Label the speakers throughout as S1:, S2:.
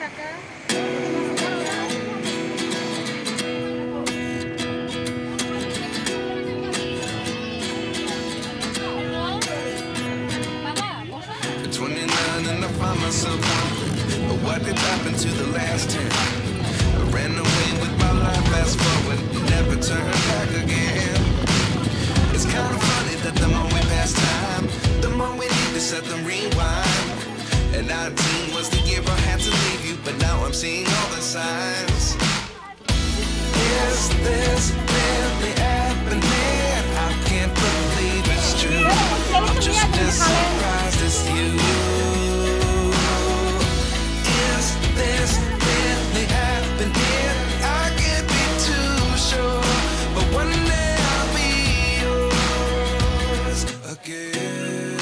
S1: টাকা।
S2: What did happen to the last 10? I ran away with my life, fast forward, never turn back again. It's kind of funny that the more we pass time, the more we need to set them rewind. And 19 was the year I had to leave you, but now I'm seeing all the signs. Is this really happening? I can't believe it's true. I'm just as surprised as you. This really happening? I can't be too sure, but one day I'll be yours again.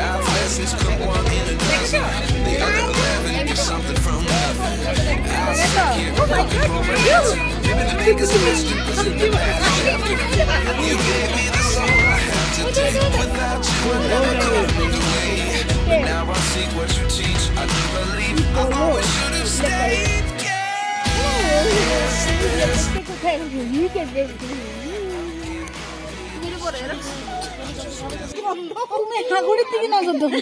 S2: Life lessons come one in a dozen. The other 11 get something from nothing. I was stuck here looking for an answer. Maybe the biggest mystery was in the last chapter. You gave me the soul I have today. Without you, I never could have moved away. But now I see what you teach. I do believe I always should have stayed.
S1: সাগরের দিকে নজর দেবো।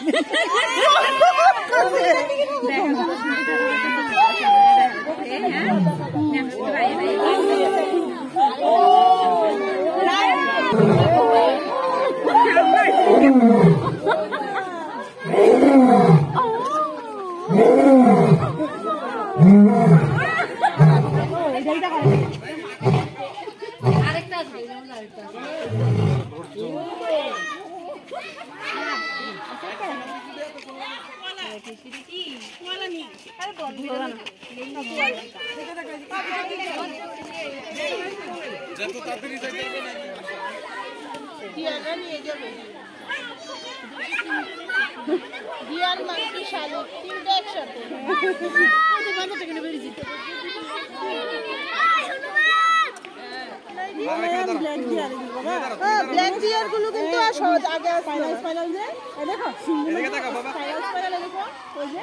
S3: Black জিয়ার গুলো কিন্তু সহজ আগে final final যে দেখো এদিকে তাকাও বাবা ফাইনাল ফাইনাল দেখো ওই যে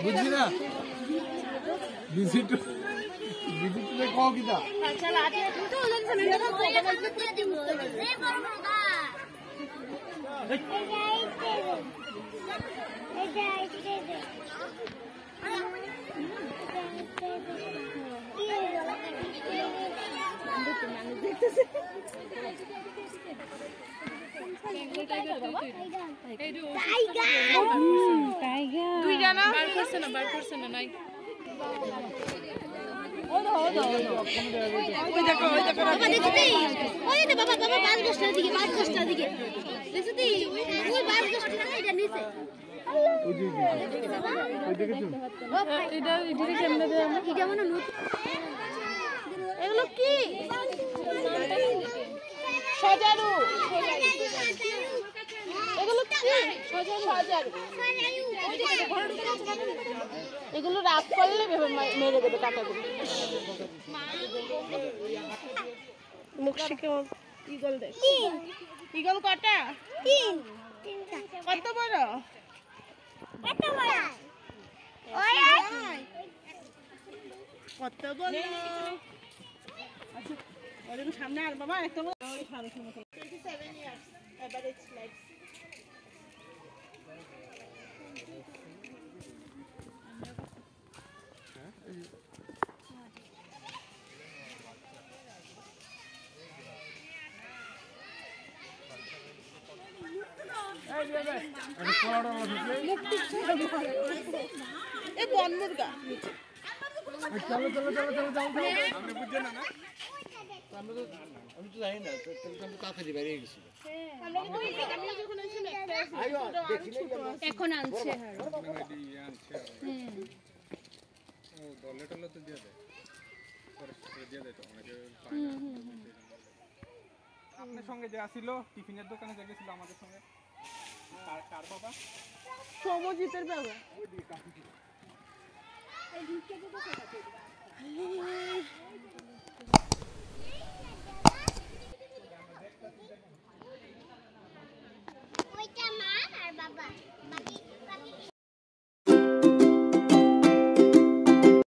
S4: বুঝলি না ভিজিট কও কিটা
S3: আচ্ছা আজকে তো ওজন সামনে তো দিয়ে দিব এই বড় বড় এগুলো কি সজারু এগুলো কি সজারু এগুলো রাত করলে মেরে দেবে কাকাগুলো মুখশিকে ইগল দেখ ইগল কটা কত বড় কত বড় ওদের সামনে আর বাবা একটা 27 ইয়ার্স এভারেজ লাইফ এ বন মুরগা
S4: চলো চলো চলো চলো চলো আপনি বুঝছেন না আমি তো জানি না তো তাড়াতাড়ি বেরিয়ে গেছিল
S1: এখন আনছে
S4: দলে টলে তো দিয়ে দেয় দিয়ে দেয় তো অনেকে আপনার সঙ্গে যে আসিল টিফিনের দোকানে যে গেছিল আমাদের সঙ্গে কার বাবা
S3: সৌমজিতের বাবা